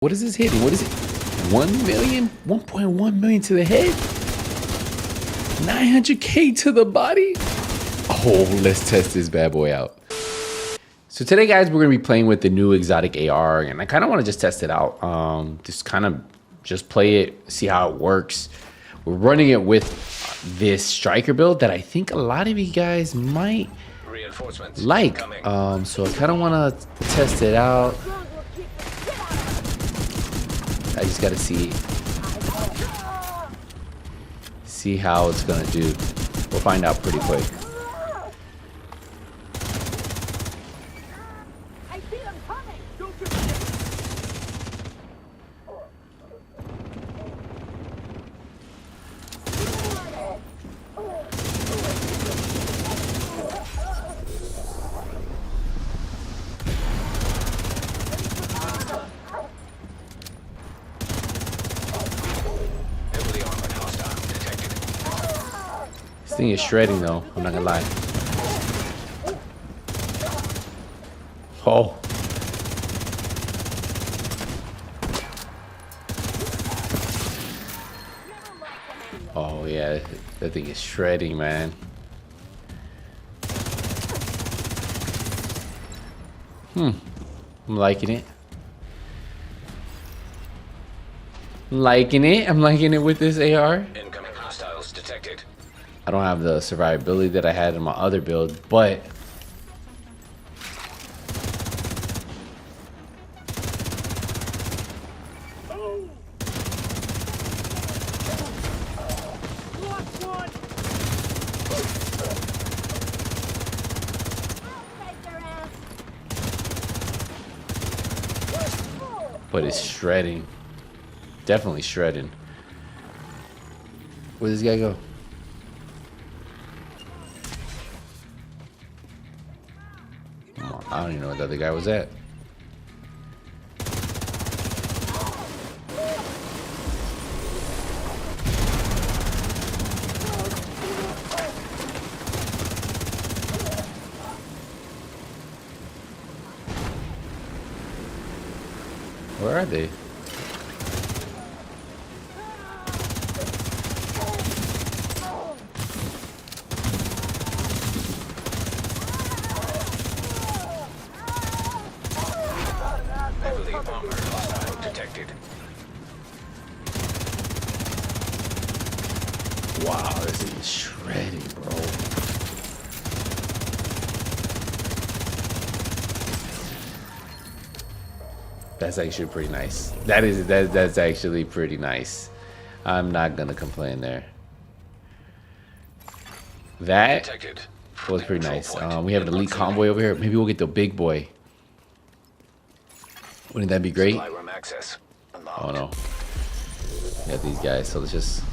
What is this hitting? What is it? 1 million? 1.1 million to the head? 900K to the body? Oh, let's test this bad boy out. So today, guys, we're gonna be playing with the new exotic AR, and I kind of want to just test it out. Just play it, see how it works. We're running it with this striker build that I think a lot of you guys might like. So I kind of want to test it out. I just gotta see how it's gonna do. We'll find out pretty quick. This thing is shredding though, I'm not gonna lie. Oh. Oh yeah, that thing is shredding, man. I'm liking it. I'm liking it with this AR. Incoming hostiles detected. I don't have the survivability that I had in my other build, but it's shredding. Definitely shredding. Where does this guy go? I don't even know where the other guy was at. Where are they? Heavily armored hostile detected. Wow, this thing is shredding, bro. That's actually pretty nice. That's actually pretty nice. I'm not gonna complain there. That Detected. was pretty nice. We have an elite convoy over here. Maybe we'll get the big boy. Wouldn't that be great? Supply room access unlocked. Oh no. We got these guys, so let's just.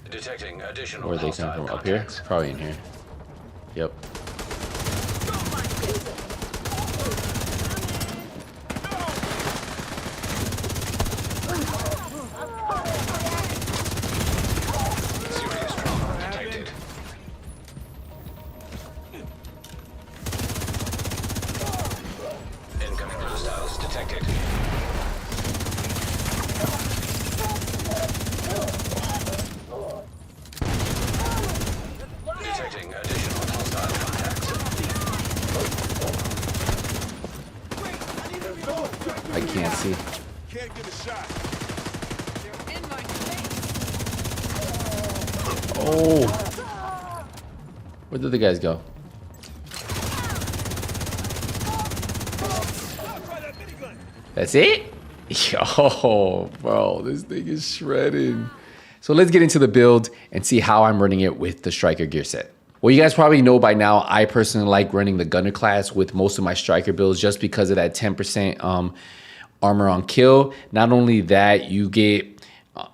Detecting additional Where they come from? Up here? Probably in here. Yep. Serious trauma detected. Incoming hostiles detected. Detecting additional hostile contacts. I can't see. Can't get a shot. Oh. Where did the guys go? That's it? Yo, bro, this thing is shredding. So let's get into the build and see how I'm running it with the striker gear set. Well, you guys probably know by now, I personally like running the gunner class with most of my striker builds just because of that 10% armor on kill. Not only that, you get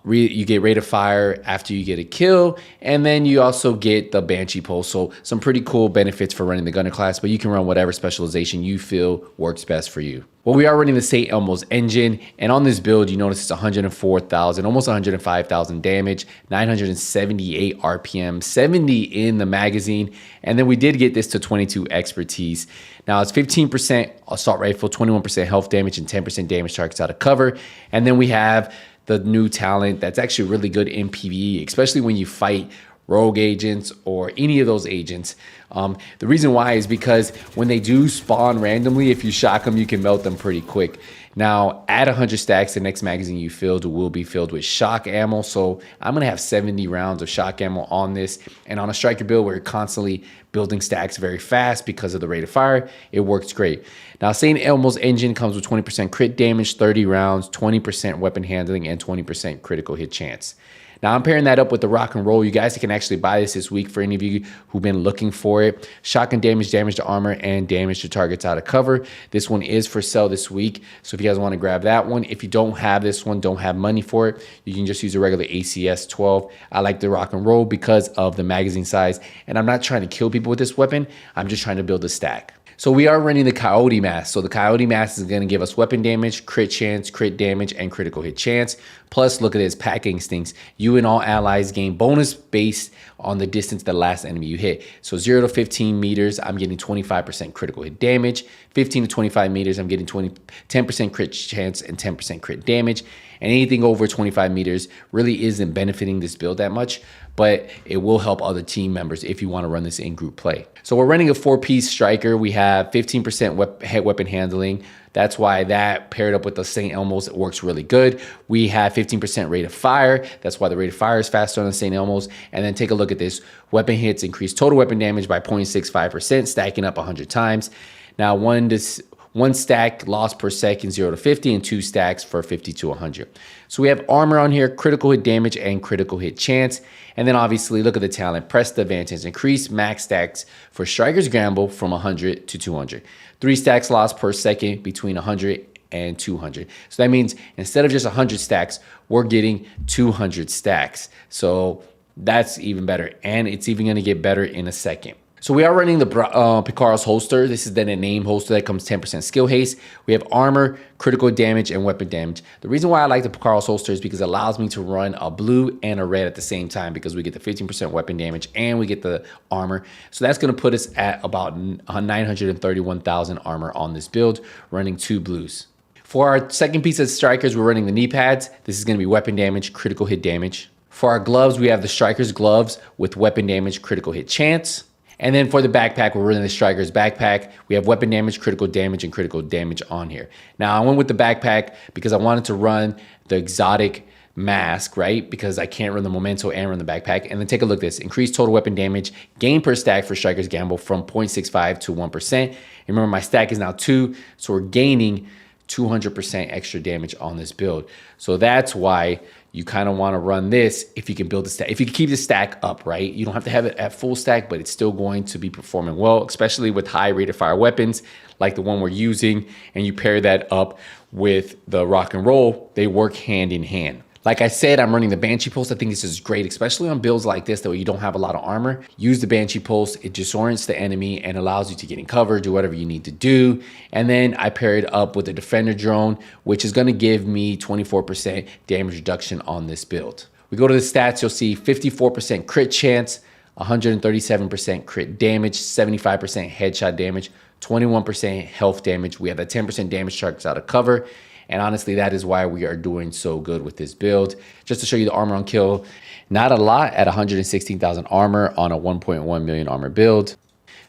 You get rate of fire after you get a kill, and then you also get the Banshee pulse. So some pretty cool benefits for running the gunner class, but you can run whatever specialization you feel works best for you. Well, we are running the St. Elmo's engine, and on this build, you notice it's 104,000, almost 105,000 damage, 978 RPM, 70 in the magazine, and then we did get this to 22 expertise. Now it's 15% assault rifle, 21% health damage, and 10% damage targets out of cover, and then we have the new talent that's actually really good in PvE, especially when you fight rogue agents or any of those agents. The reason why is because when they do spawn randomly, if you shock them, you can melt them pretty quick. Now, at 100 stacks, the next magazine you filled will be filled with shock ammo. So I'm gonna have 70 rounds of shock ammo on this. And on a striker build where you're constantly building stacks very fast because of the rate of fire, it works great. Now, St. Elmo's engine comes with 20% crit damage, 30 rounds, 20% weapon handling, and 20% critical hit chance. Now, I'm pairing that up with the rock and roll. You guys can actually buy this week for any of you who've been looking for it. Shotgun damage, damage to armor, and damage to targets out of cover. This one is for sale this week. So if you guys want to grab that one, if you don't have this one, don't have money for it, you can just use a regular ACS 12. I like the rock and roll because of the magazine size. And I'm not trying to kill people with this weapon. I'm just trying to build a stack. So we are running the Coyote mask. So the Coyote mask is going to give us weapon damage, crit chance, crit damage, and critical hit chance. Plus, look at this, pack instincts. You and all allies gain bonus based on the distance the last enemy you hit. So 0 to 15 meters, I'm getting 25% critical hit damage. 15 to 25 meters, I'm getting 10% crit chance and 10% crit damage. And anything over 25 meters really isn't benefiting this build that much, but it will help other team members if you want to run this in group play. So we're running a 4-piece striker. We have 15% head weapon handling. That's why that paired up with the St. Elmo's works really good. We have 15% rate of fire. That's why the rate of fire is faster on the St. Elmo's. And then take a look at this. Weapon hits increase total weapon damage by 0.65%, stacking up 100 times. Now, one stack loss per second, 0 to 50, and 2 stacks for 50 to 100. So we have armor on here, critical hit damage, and critical hit chance. And then obviously, look at the talent. Press the advantage. Increase max stacks for Striker's Gamble from 100 to 200. 3 stacks lost per second between 100 and 200. So that means instead of just 100 stacks, we're getting 200 stacks. So that's even better. And it's even going to get better in a second. So we are running the Picaro's holster. This is then a name holster that comes 10% skill haste. We have armor, critical damage, and weapon damage. The reason why I like the Picaro's holster is because it allows me to run a blue and a red at the same time because we get the 15% weapon damage and we get the armor. So that's going to put us at about 931,000 armor on this build, running 2 blues. For our second piece of strikers, we're running the knee pads. This is going to be weapon damage, critical hit damage. For our gloves, we have the striker's gloves with weapon damage, critical hit chance. And then for the backpack, we're running the striker's backpack. We have weapon damage, critical damage, and critical damage on here. Now, I went with the backpack because I wanted to run the exotic mask, right? Because I can't run the memento and run the backpack. And then take a look at this. Increase total weapon damage, gain per stack for Striker's Gamble from 0.65 to 1%. And remember, my stack is now 2, so we're gaining 200% extra damage on this build. So that's why you kind of want to run this if you can build a stack. If you can keep the stack up, right? You don't have to have it at full stack, but it's still going to be performing well, especially with high rate of fire weapons like the one we're using. And you pair that up with the rock and roll, they work hand in hand. Like I said, I'm running the Banshee Pulse. I think this is great, especially on builds like this, though you don't have a lot of armor. Use the Banshee Pulse. It disorients the enemy and allows you to get in cover, do whatever you need to do. And then I pair it up with the Defender Drone, which is going to give me 24% damage reduction on this build. We go to the stats, you'll see 54% crit chance, 137% crit damage, 75% headshot damage, 21% health damage. We have a 10% damage targets out of cover. And honestly, that is why we are doing so good with this build. Just to show you the armor on kill, not a lot at 116,000 armor on a 1.1 million armor build.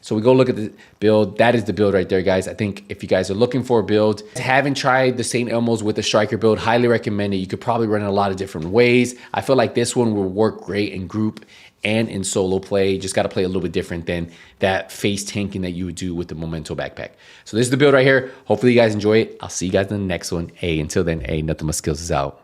So we go look at the build. That is the build right there, guys. I think if you guys are looking for a build, haven't tried the St. Elmo's with the striker build, highly recommend it. You could probably run it a lot of different ways. I feel like this one will work great in group and in solo play. You just got to play a little bit different than that face tanking that you would do with the Memento backpack. So this is the build right here. Hopefully you guys enjoy it. I'll see you guys in the next one. Hey, until then, hey, NothingButSkillz is out.